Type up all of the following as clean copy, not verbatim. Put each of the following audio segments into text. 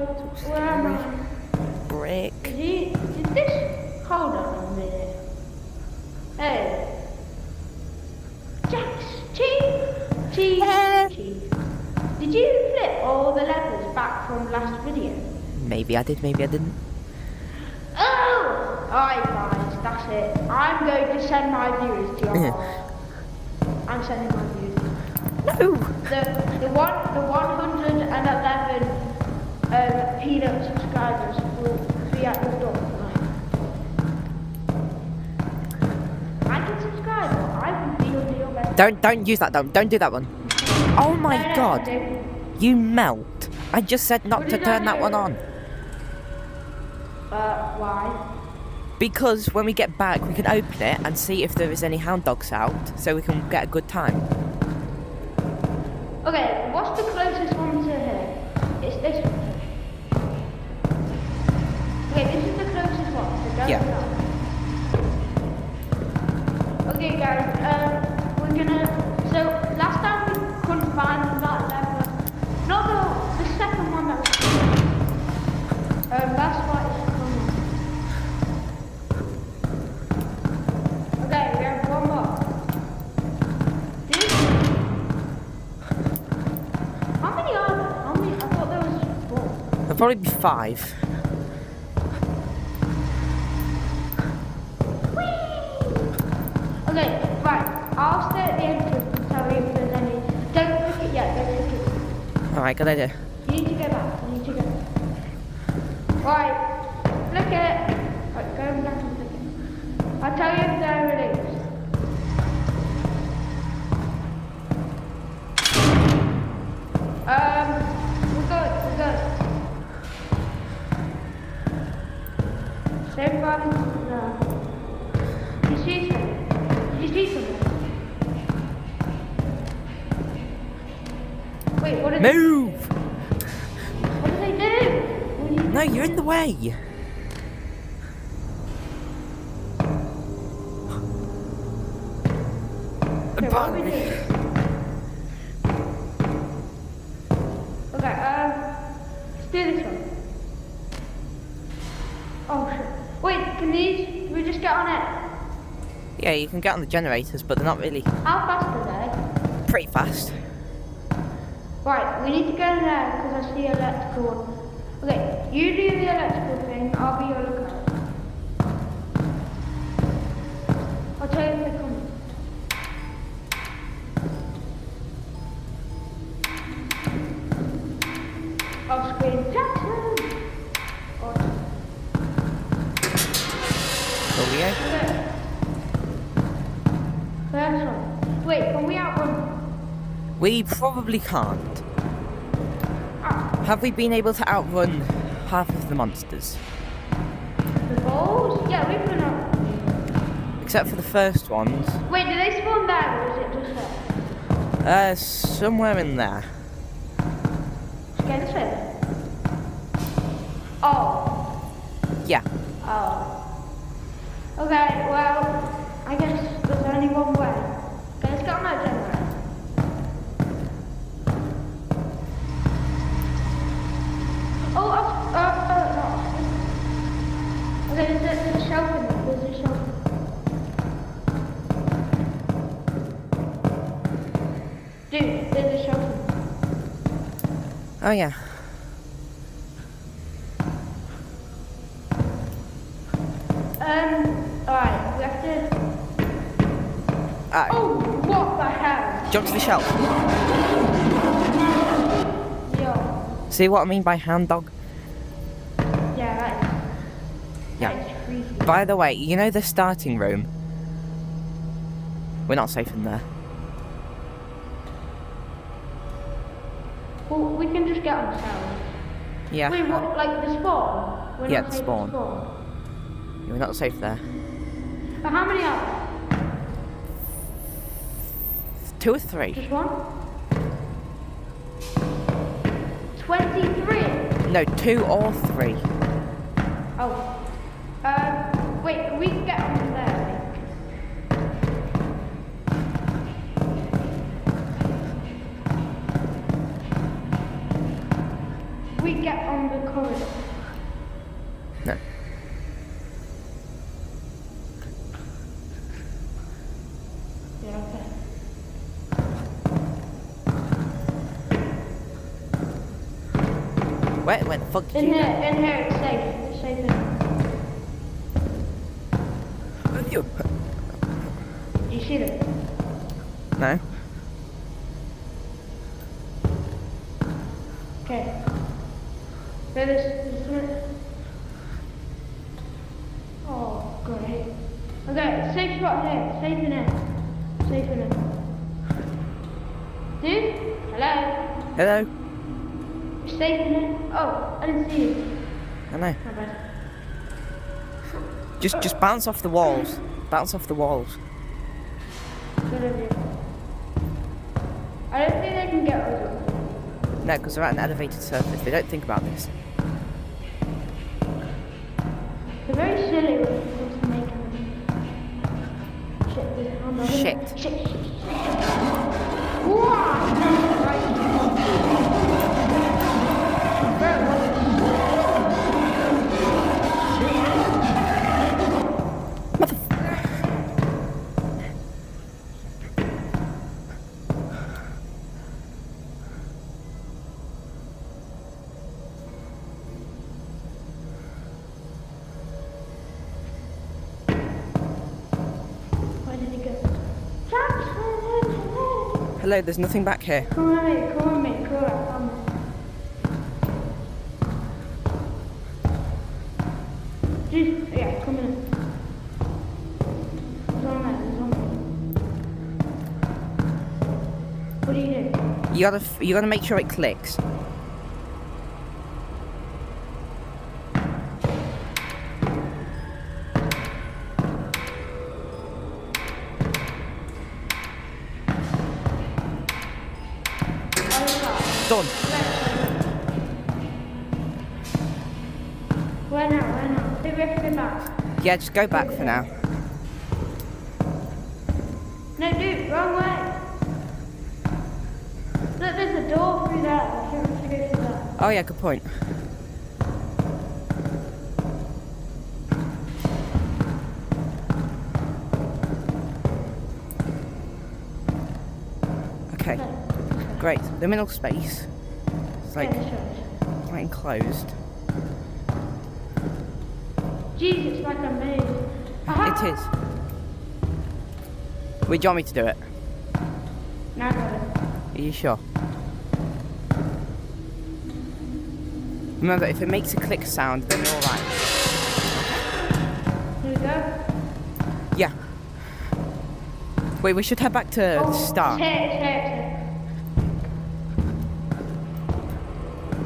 where am I? Brick. Did this... Hold on a minute. Hey. Jack's cheese. Did you flip all the letters back from last video? Maybe I did, maybe I didn't. Oh! Alright guys, that's it. I'm going to send my viewers to your house. I'm sending my viewers. No! The 111 peanut subscribers will be at the door tonight. I can subscribe, but I will be on your best. Don't use that, don't do that one. Oh my god! You melt! I just said not to turn that one on. Why? Because when we get back, we can open it and see if there is any hound dogs out, so we can get a good time. Okay, what's the closest one to here? It's this one. Okay, this is the closest one, so don't Yeah. go. Okay guys, we're gonna... So, last time we couldn't find that level. Not the second one that was... that's why it's coming. Okay, we have one more. How many are there? How many? I thought there was 4. There'll probably be 5. Okay, right. I'll stay at the entrance and tell you if there's any. Don't click it yet, don't click it. Alright, good idea. You need to go back, you need to go back. Right, click it. Right, go back and click it. I'll tell you if they're released. We're good. Stay far into there. You see something? Did you see something? Wait, what did Move! What did they do? No, you're in the way. Okay, what do we do? Okay, let's do this one. Oh shit. Wait, can we just get on it? Yeah, you can get on the generators, but they're not really How fast are they? pretty fast. Right, we need to go in there because I see electrical one. Okay, you do the electrical thing, I'll be your lookout. I'll tell you if they're coming. I'll scream, Jackson! Or, Okay. okay. First one. Wait, can we outrun? We probably can't. Ah, Have we been able to outrun half of the monsters? the balls? Yeah, we've been outrun. Except for the first ones. Wait, do they spawn there or is it just there? Somewhere in there. Get this way. Oh. Yeah. Oh. Okay, well, I guess there's only one way. Okay, let's get on that generator. Oh, no. Okay, there's a shelf in there. There's a shelf. Dude, there's a shelf in there. Oh yeah. Alright, we have to... Alright. Oh, what the hell? Jump to the shelf. Yo. See what I mean by hound dog? Yeah, that Yeah. is creepy. By the way, you know the starting room? We're not safe in there. Well, we can just get on the cells. Yeah. Wait, what, like the spawn? We're Yeah, not the safe spawn. at spawn. We're not safe there. But how many are there? 2 or 3? Just one? 23? No, 2 or 3. Oh. Wait, we can get on there, I think. we get on the corridor? No. Yeah, okay. Where the fuck did In you here, it's safe. It's safe in here. go? Do you see them? No. Okay. So this oh, great. Okay, safe spot here. Safe in here. Safe in here. Dude? Hello? Hello? You're safe in here? Oh, I didn't see you. I know. My bad. Just bounce off the walls. Bounce off the walls. Good idea. I don't think they can get us. No, because they're at an elevated surface. They don't think about this. They're very silly when it comes to making them. Shit. Shit. Wow! Right. Where did he go? Hello, there's nothing back here. Come on, mate. Come on. Just, yeah, come in. There's on there. What do you do? You gotta make sure it clicks. Done. Where now? Do we have to go back? Yeah, just go back for now. No, dude, wrong way. Look, there's a door through there. I think we have to go through that. Oh yeah, good point. Okay, great. Liminal space. It's like quite enclosed. Jeez, it's like a maze. It is. Wait, do you want me to do it? No, I got it. Are you sure? Remember, if it makes a click sound, then you're alright. Here we go. Yeah. Wait, we should head back to the start. It's here.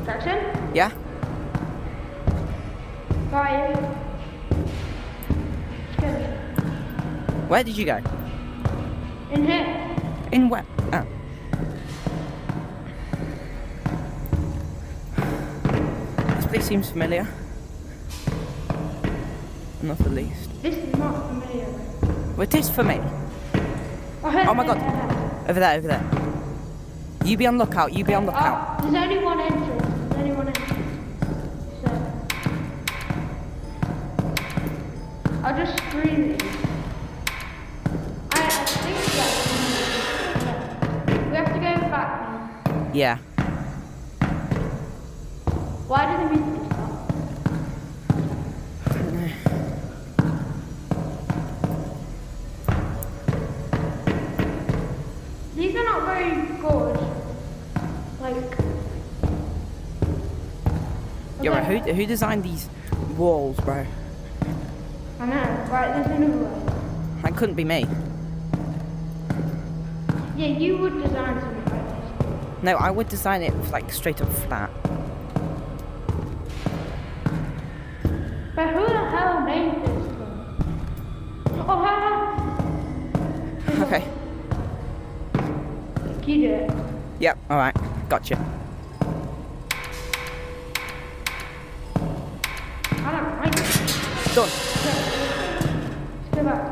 Jackson? Yeah? Bye. Let's go. Where did you go? In here. In where? Oh. This place seems familiar. Not the least. This is not familiar. Well, it is for me. Oh my god. Over there. You be on lookout. There's only one entrance. So. I'll just scream it. I think that. We have to go back now. Yeah. Why did the music stop? I don't know. These are not very good. Like. Yeah, right. Who designed these walls, bro? I know. Right, there's another way. That couldn't be me. Yeah, you would design something like this. No, I would design it like straight up flat. But who the hell made this thing? Oh, Okay. You do it. Yep. All right. Gotcha. I don't like it. Done. Let's go back.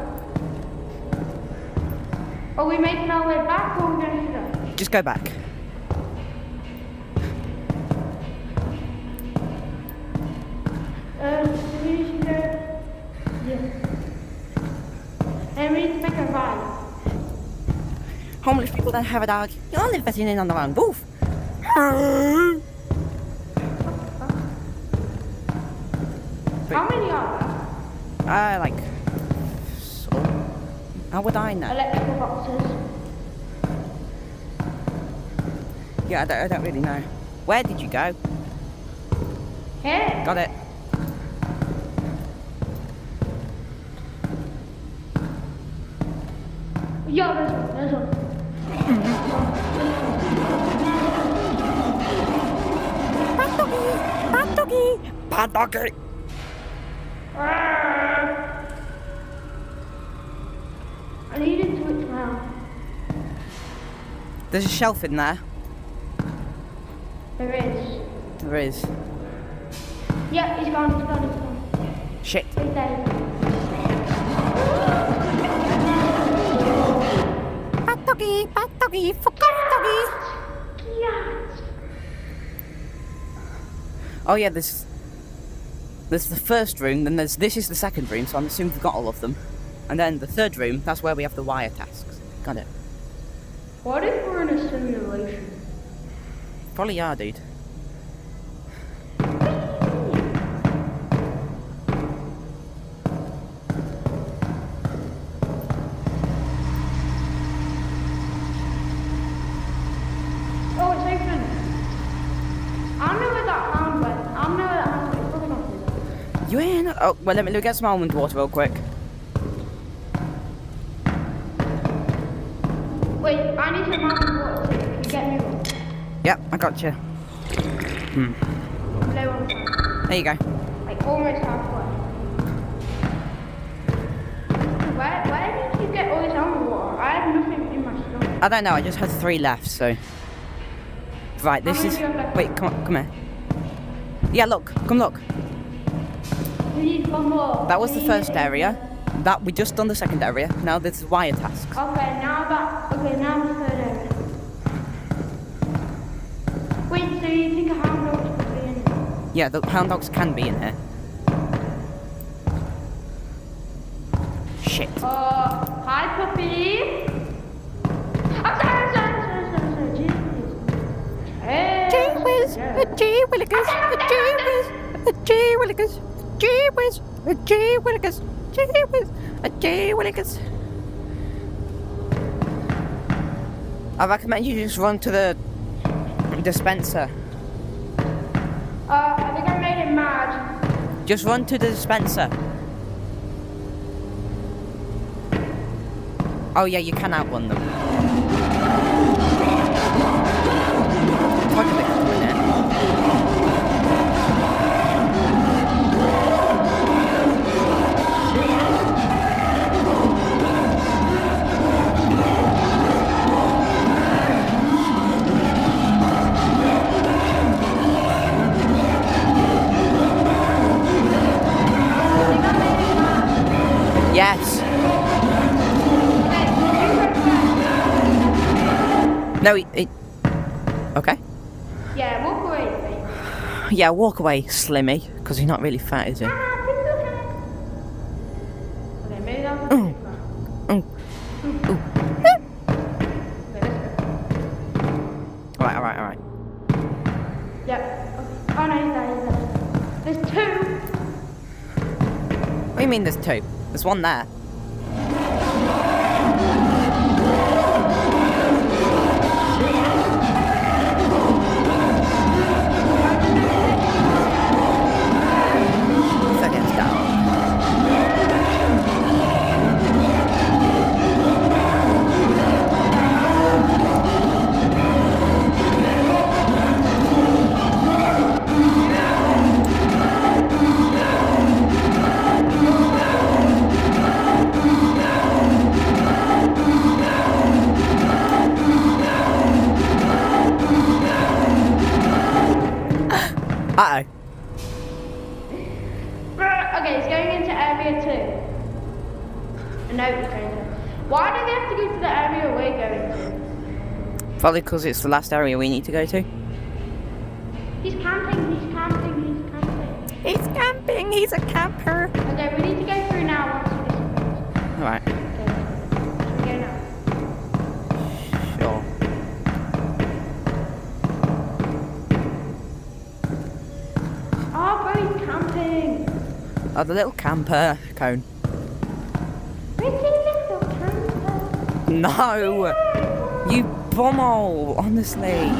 Are we making our way back or are we going to go? Just go back. survive. Homeless people don't have a dog. You're all investing in on their own. Woof. How many are there? Like... So, how would I know? Electrical boxes. Yeah, I don't really know. Where did you go? Here. Got it. Yeah, there's one. Bad doggy! Bad doggy! Bad doggy! I need to switch around. There's a shelf in there. There is. There is. Yeah, he's gone. Shit. He's there. Bad doggy, fuck off, doggy. Yes. Oh yeah, there's the first room, then this is the second room, so I'm assuming we've got all of them. And then the third room, that's where we have the wire tasks. Got it. What if we're in a simulation? Probably are, dude. Oh, it's open. I don't know where that hound went. I don't know where that hound went. It's probably not here. You in? Oh, well, let me get some almond water real quick. Wait, I need some almond water so you can get me one. Yep, I got you. Low on time. There you go. Like almost halfway. Where did you get all this almond water? I have nothing in my stomach. I don't know, I just had 3 left, so... Right, this How is... many do you have left? Wait, come here. Yeah, look, come look. We need one more. That was the We first need it. area. That, we just done the second area. Now there's wire tasks. Okay, now the third area. Wait, so you think a hound dog could be in it? Yeah, the hound dogs can be in here. Shit. Hi puppy. I'm sorry. Gee whiz, gee willikers, gee whiz, gee willikers, gee whiz, gee willikers, gee whiz, gee willikers. I recommend you just run to the dispenser. I think I made him mad. Just run to the dispenser. Oh yeah, you can outrun them. Talk a bit for a minute. Yes. No, he... Okay. Yeah, walk away, baby. Yeah, walk away, Slimmy, because he's not really fat, is he? Okay, maybe that's Ooh. Ooh. Ooh. Alright. Yep. Oh no, he's there. There's 2. What do you mean there's 2? There's one there. Second's down. Uh-oh. Okay, it's going into area 2. No, it's going to. Why do we have to go to the area we're going to? Probably because it's the last area we need to go to. He's camping. He's camping, he's a camper. Okay, we need to go through now once we disappear. Alright. Okay. going? Oh, the little camper cone. Pretty little camper. No! You bumhole, honestly.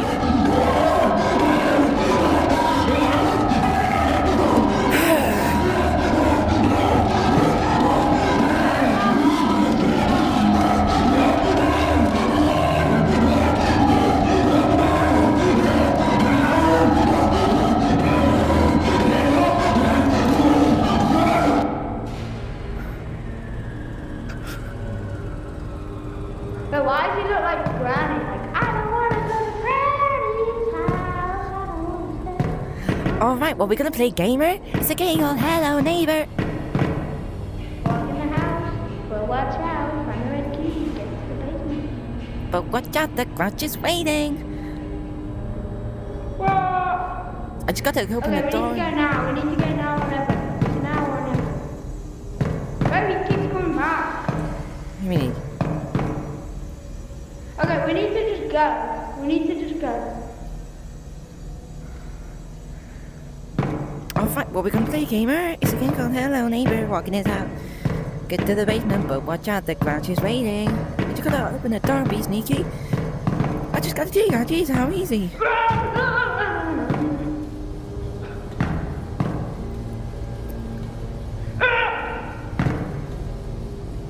But why does he look like Granny? Like, I don't want to go to Granny's house. I don't want to stay. Alright, well, we're gonna play gamer. It's a game called Hello Neighbor. Walk in the house, but watch out. Find the red key, get to the basement. But watch out, the crouch is waiting. Whoa! I just gotta open Okay, the we door. need to go now. We need to go now or never. It's now or never. Oh, he keeps coming back. What do you mean? Okay, we need to just go. We need to just go. Alright, well, we're gonna play gamer. It's a game called Hello Neighbor, walking his out. Get to the basement, but watch out, the crouch is waiting. I just gotta open the door and be sneaky. I just gotta do that, jeez, how easy.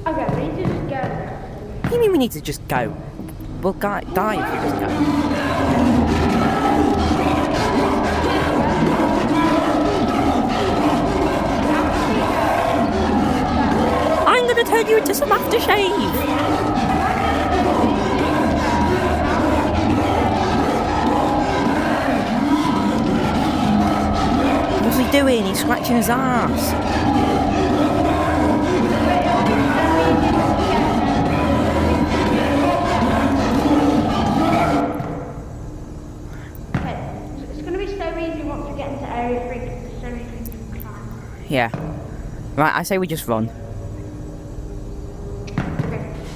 Okay, we need to just go. What do you mean we need to just go? We'll die if you just go. I'm gonna turn you into some aftershave! What's he doing? He's scratching his ass. Okay, it's going to be so easy once we get into Area 3 because there's so many things to climb. Yeah. Right, I say we just run. Okay,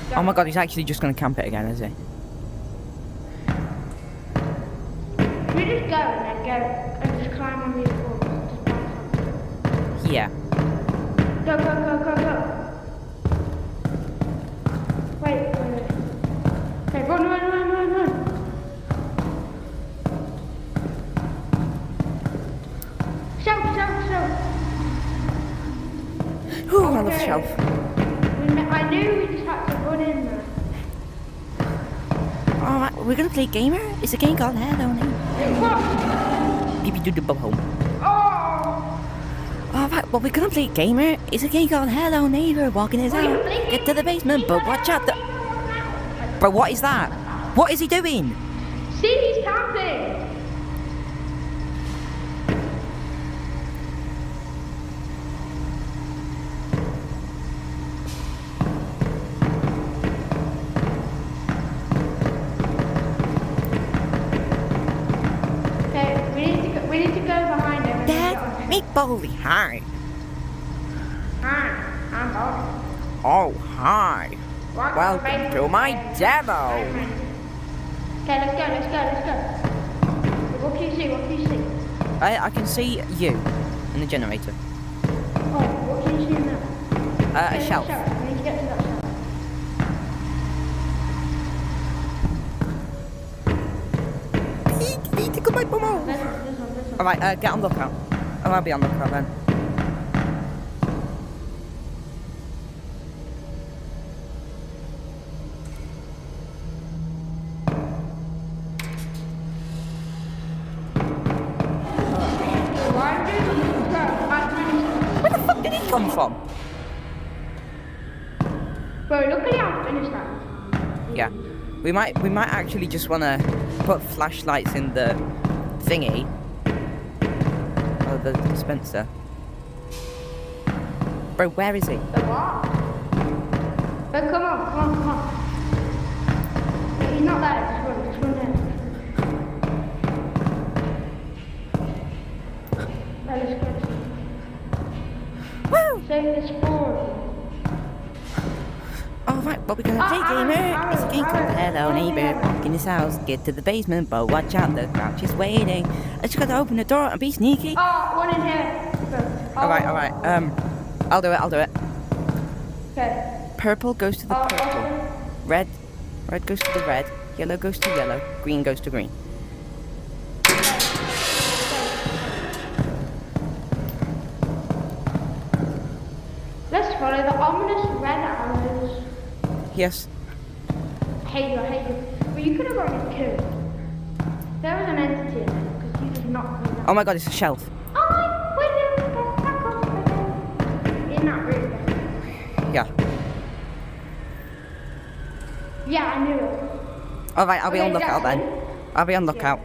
go. Oh my god, he's actually just gonna camp it again, is he? We just go and then go and just climb on these walls. Just find something. Yeah. Go, go, go, go, go. Wait. Okay, run. Shout. Ooh, I love the Okay. shelf. I knew we just had to run in there. Alright, we're gonna play gamer. It's a game called Hello Neighbor. What? Beep do the bum home. Oh! Alright, well, we're gonna play gamer. It's a game called Hello Neighbor, walking his out. Get to the basement, but watch out the. Bro, what is that? What is he doing? See, he's camping. Okay, we need to go behind him. Dad, meet Bolly. Hi. Hi, I'm Bob. Oh, hi. Welcome to my demo. Okay, let's go. What can you see? I can see you in the generator. Oh, what can you see now? A Okay, shelf. We need to get to that shelf. Need to go back, Momo. This one. Alright, get on lookout. Oh, I'll be on lookout then. Where the fuck did he come from? Bro, look at how finished that. Yeah. We might actually just wanna put flashlights in the thingy. Oh, the dispenser. Bro, where is he? The what? Bro, come on. Wait, he's not there. Just run there. Let's go. Woo! Save this forward. Alright, well, we're gonna play gamer. It's a game called Hello Neighbor. Walk in his house, get to the basement, but watch out, the crouch is waiting. I just gotta open the door and be sneaky. Oh, one in here. Alright. I'll do it. Okay. Purple goes to the purple. Red goes to the red. Yellow goes to yellow. Green goes to green. Let's follow the ominous red arrows. Yes. I hate you. Well, you could have already killed. There was an entity in there, because you did not do that. Oh my god, it's a shelf. Oh, wait, back off again. In that room. Yeah. Yeah, I knew it. Alright, I'll be on Okay, lookout then. I'll be on lookout.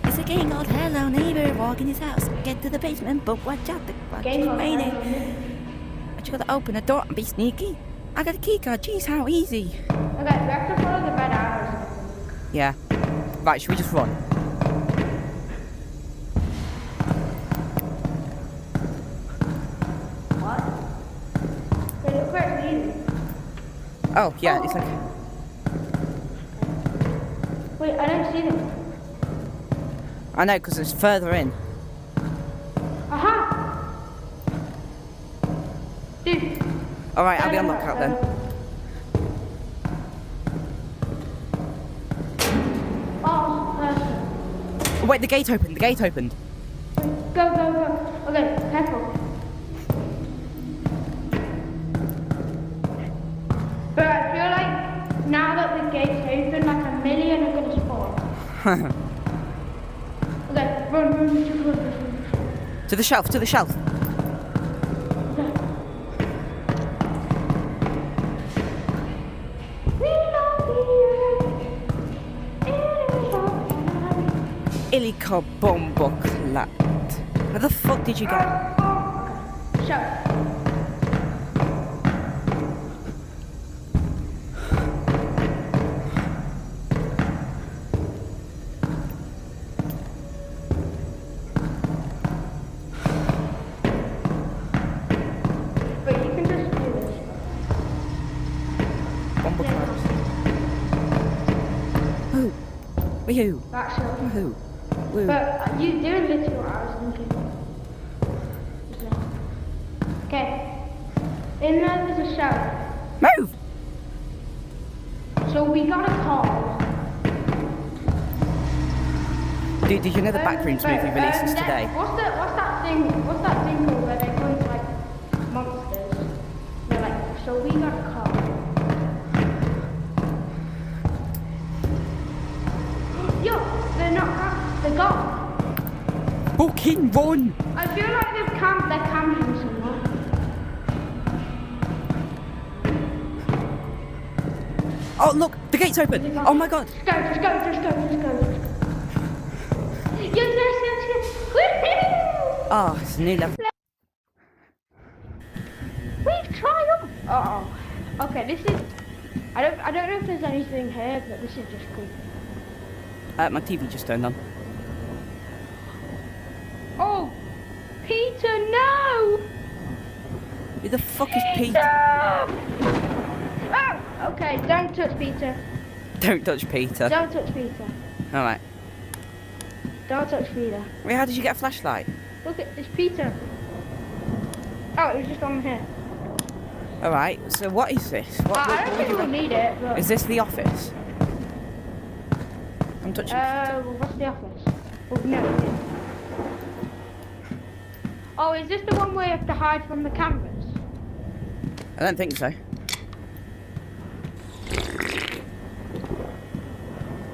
It's a game called Hello Neighbor, walk in his house. Get to the basement, but watch out, the watch is raining. But you gotta open the door and be sneaky. I got a key card, jeez, how easy. Okay, we have to follow the red arrows. Yeah. Right, should we just run? What? They look where it's leading. Oh, yeah, it's like... Wait, I don't see them. I know, because it's further in. Aha! Dude. Alright, I'll be on lookout then. Oh, Wait, the gate opened, go. Okay, careful. But I feel like now that the gate's open, like a million are gonna spawn. Okay, run. To the shelf. Okay. We love you. Illica bomba clat. Where the fuck did you go? Shut. But you can just do this. Bomba clat. Who? Who? That's it. Who? Woo. But you doing literally what I was thinking. Okay. In there there's a shower. Move! So we got a call. Dude, did you know the Backrooms movie releases today? What's that thing called where they hunt like monsters? They're like, so we got a call. Yo, they're gone. Fucking run! I feel like they're camping somewhere. Oh look, the gate's open! Oh my god! Just go. Yes. Woohoo! Oh, it's a new level. We've triumphed! Oh. Okay, this is... I don't know if there's anything here, but this is just cool. My TV just turned on. Oh! Peter, no! Who the fuck is Peter? Oh! Okay, don't touch Peter. Don't touch Peter. Don't touch Peter. Alright. Don't touch Peter. Wait, how did you get a flashlight? Look, it's Peter. Oh, it was just on here. Alright, so what is this? I don't think we'll need it, but... Is this the office? I'm touching Peter. Well, what's the office? Oh, no. Oh, is this the one where you have to hide from the cameras? I don't think so.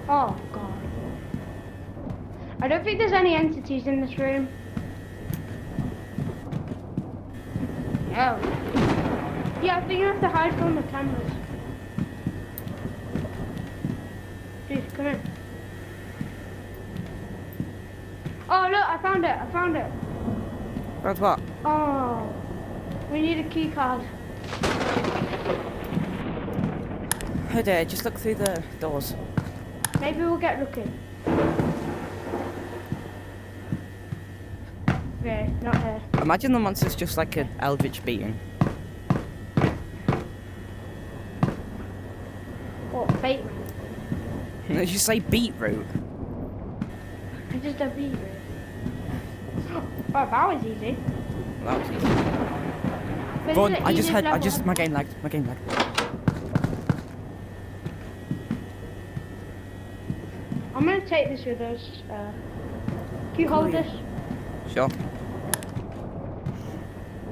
Oh, God. I don't think there's any entities in this room. Oh. Yeah, I think you have to hide from the cameras. Dude, come in. Oh, look, I found it. That's what? Oh, we need a key card. Oh dear, just look through the doors. Maybe we'll get lucky. Okay, not here. Imagine the monster's just like an eldritch being. Oh, What, bait? Did you say beetroot? I just a beetroot. Oh, that was easy. That was easy. But Run, is it I just easiest had, level my game lagged, I'm gonna take this with us. Can you hold yeah. this? Sure.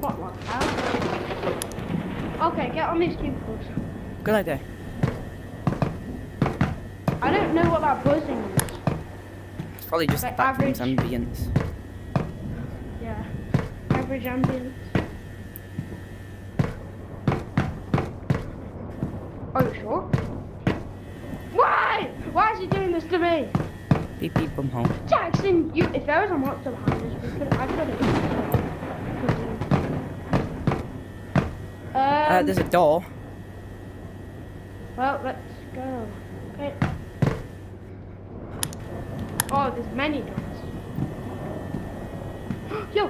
What, how? Okay, get on these cubicles. Good idea. I don't know what that buzzing is. It's probably just Like that room's average. ambience. Yeah. Average ambience. Are you sure? Why? Why is he doing this to me? Beep beep bum hole. Jackson, if there was a monster behind us, I could have. There's a door. Well, let's go. Okay. Oh, there's many doors. Yo,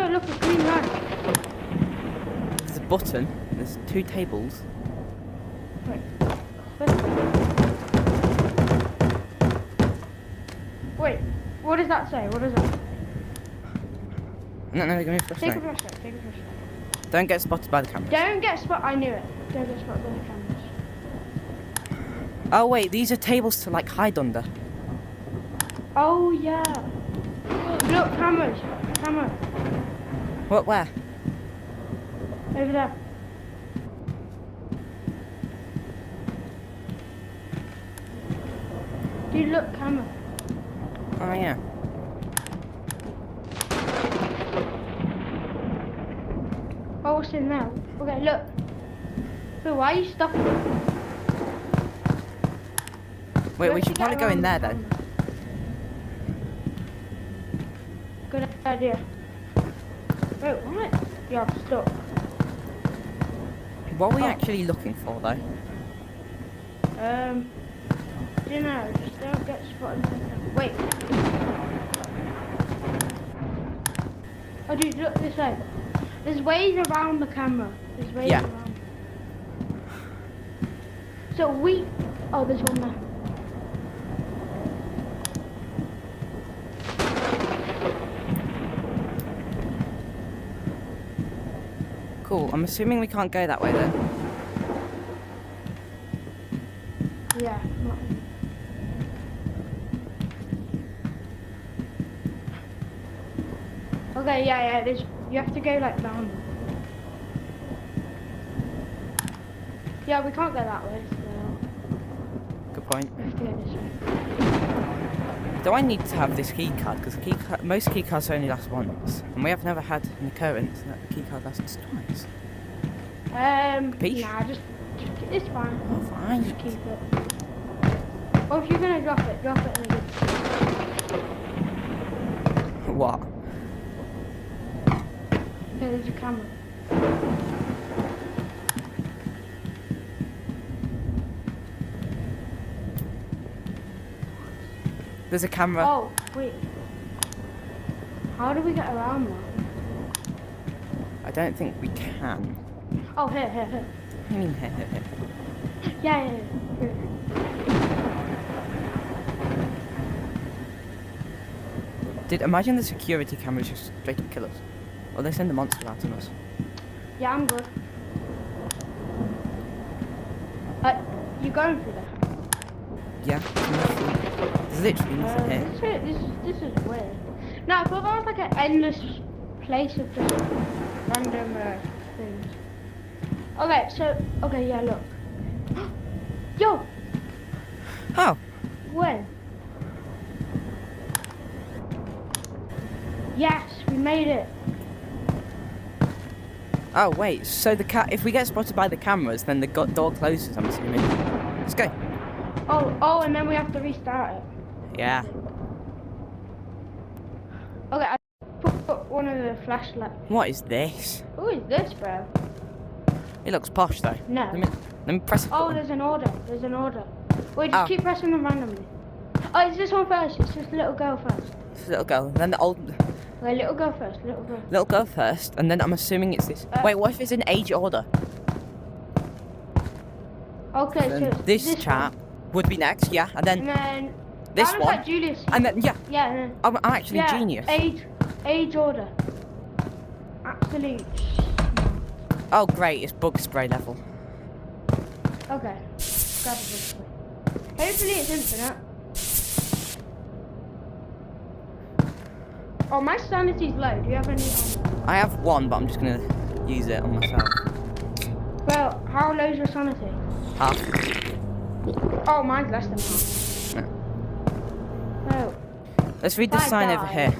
look, a green light. There's a button. There's 2 tables. Wait. Wait, what does that say? What does that say? No, give me a Take a flashlight. flashlight, take a flashlight. Don't get spotted by the cameras. Don't get spot. I knew it. Don't get spotted by the cameras. Oh wait, these are tables to like hide under. Oh yeah. Look, cameras. Camera. What? Where? Over there. Dude, look, camera. Oh yeah. Oh, what's in there? Okay, look. Wait, why are you stopping? Wait, we should probably go in there then. Good idea. Wait, what? Yeah, I'm stuck. What are we Oh. actually looking for though? Do you know? Just don't get spotted. Wait. Oh, dude, look this way. There's ways around the camera. There's ways Yeah. around. So oh, there's one there. Cool. I'm assuming we can't go that way then. Yeah. Okay, yeah. You have to go like down. Yeah, we can't go that way. So Good point. we have to go this way. Do I need to have this key card? Because most key cards only last once, and we have never had an occurrence that the key card lasts twice. Peach? Nah, just it's fine. Oh, fine. Just keep it. Or if you're gonna drop it in a good. What? Okay, there's a camera. There's a camera. Oh, wait. How do we get around that? I don't think we can. Oh, here. I mean, here. Yeah. Here. Imagine the security cameras just straight up kill us. Or they send the monster out on us. Yeah, I'm good. You going through there? Yeah, there's literally nothing here. This is weird. No, I thought that was like an endless place of just random things. Okay, yeah, look. Yo! Oh, When? Yes, we made it. oh wait. So if we get spotted by the cameras, then the door closes. I'm assuming. Let's go. Oh, and then we have to restart it. Yeah. Okay, I put one of the flashlights. What is this? Who is this, bro? It looks posh though. No. Let me press. Oh, button. there's an order. Wait, just Oh. keep pressing them randomly. Oh, it's this one first. It's this little girl first. This little girl, then the old Wait, little girl first. little girl first, and then I'm assuming it's this. Wait, what if it's in age order? Okay, so Then it's this chap would be next, yeah, and one. And then then this that looks one, like Julius. and then yeah, Yeah, and then, I'm actually yeah, genius. Age order. Absolute. Oh great, it's bug spray level. Okay. Grab a bug spray. Hopefully it's infinite. Oh, my sanity's low. Do you have any? I have one, but I'm just gonna use it on myself. Well, how low's your sanity? Half. Oh, mine's less than half. Oh. Let's read the If I sign over die, here.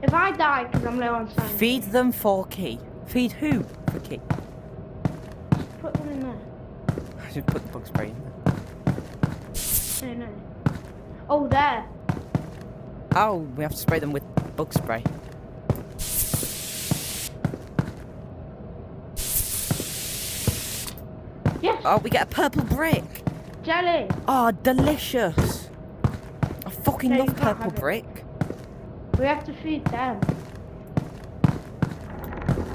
If I die because I'm low on sanity. Feed them for key. Feed who for key? Put them in there. I should put the bug spray in there. No. Oh, there. Oh, we have to spray them with bug spray. Yes. Oh, we get a purple brick. Jelly. Oh, delicious. I fucking No, you love can't purple have it. brick. We have to feed them.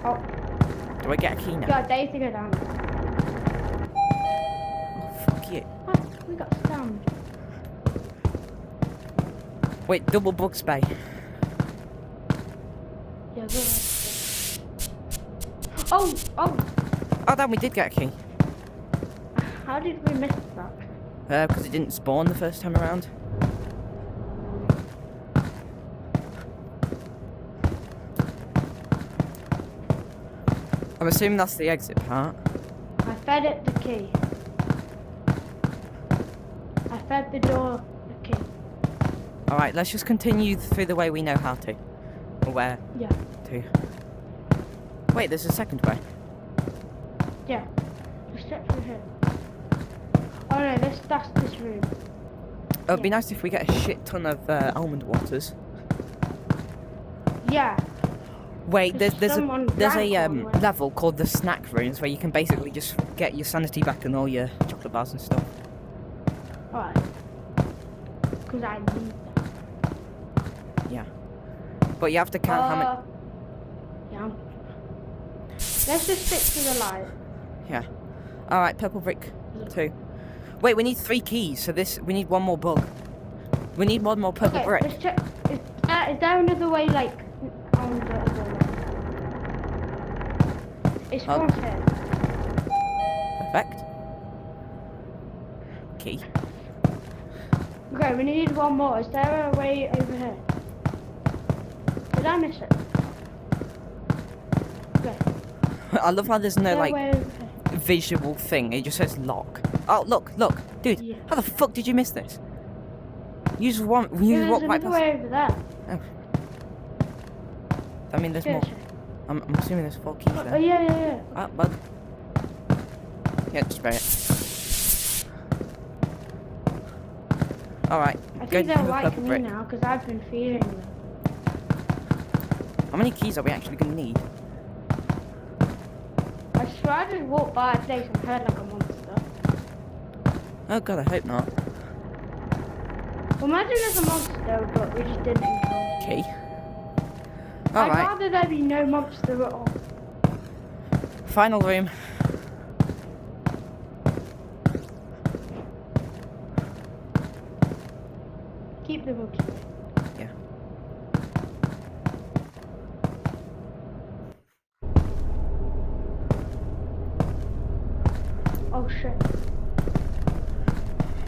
Oh, Do I get a key now? God, they to go down. Oh, fuck you. Oh, we got stammed. Wait, double bug spray. Yeah, we're Oh. Oh, then we did get a key. How did we miss that? Because it didn't spawn the first time around. I'm assuming that's the exit part. I fed it the key. I fed the door the key. Alright, let's just continue through the way we know how to. Or where Yeah. to. Wait, there's a second way. Yeah. Just step through here. Oh no, that's this room. It would be nice if we get a shit ton of almond waters. Yeah. Wait, there's a someone there's a drank one way. level called the snack rooms where you can basically just get your sanity back and all your chocolate bars and stuff. Alright. Because I need that. Yeah. But you have to count how many. Yeah. Let's just stick to the light. Yeah. Alright, purple brick 2. Wait, we need 3 keys, so we need one more bug. We need one more purple Okay, brick. let's check. Is there another way, like, on the other way? It's Oh. one here. Perfect. Key. Okay, we need one more. Is there a way over here? Did I miss it? Okay. I love how there's Is no there a like way over here? visual thing. It just says lock. Oh, look, dude. Yeah. How the fuck did you miss this? You just Yeah, there's walk right another past. way over there. Oh. I mean, there's Go more. check. I'm assuming there's 4 keys Oh there. yeah. Ah, bug. Yeah, just spray it. Alright, I go think to they'll the like purple me brick. now because I've been feeding them. How many keys are we actually going to need? I swear I just walked by a place and heard like a monster. Oh god, I hope not. Well, imagine there's a monster, but we just didn't encounter. Key. I'd Alright, rather there be no monster at all. final room. Keep the books. Yeah. Oh shit.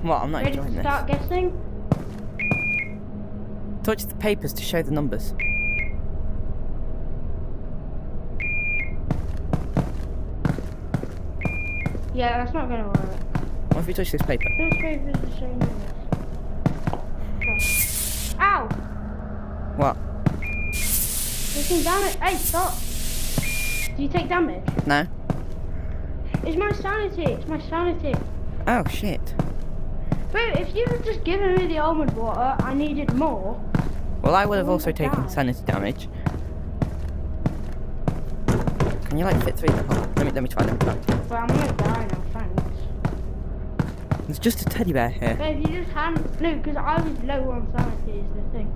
What, I'm not Ready enjoying to this. start guessing? Touch the papers to show the numbers. Yeah, that's not gonna work. What if we touch this paper? Those papers are showing me this. Okay. Ow! What? Taking damage. Hey, stop! Do you take damage? No? It's my sanity. It's my sanity. Oh shit. Wait, if you had just given me the almond water, I needed more. Well, I would have Oh also my taken God. sanity damage. Can you like fit through the hole? Let me try. But I'm gonna die now, thanks. There's just a teddy bear here. But if you just hadn't... No, because I was low on sanity is the thing.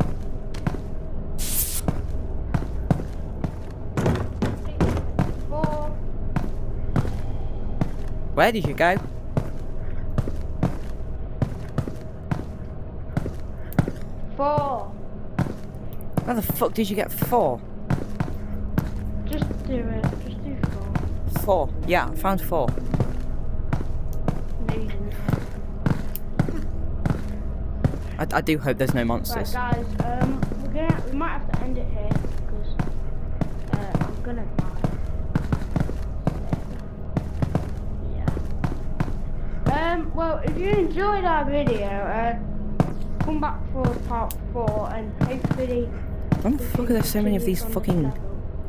Where did you go? Four. How the fuck did you get 4? Just do it. Just do 4. 4. Yeah, I found 4. No, you didn't. I do hope there's no Right, monsters. guys. We might have to end it here because I'm gonna die. Yeah. Well, if you enjoyed our video, come back for part 4 and hopefully. Why the fuck are there so many of these fucking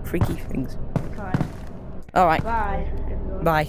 freaky things? Okay. Alright, Bye, everyone. bye.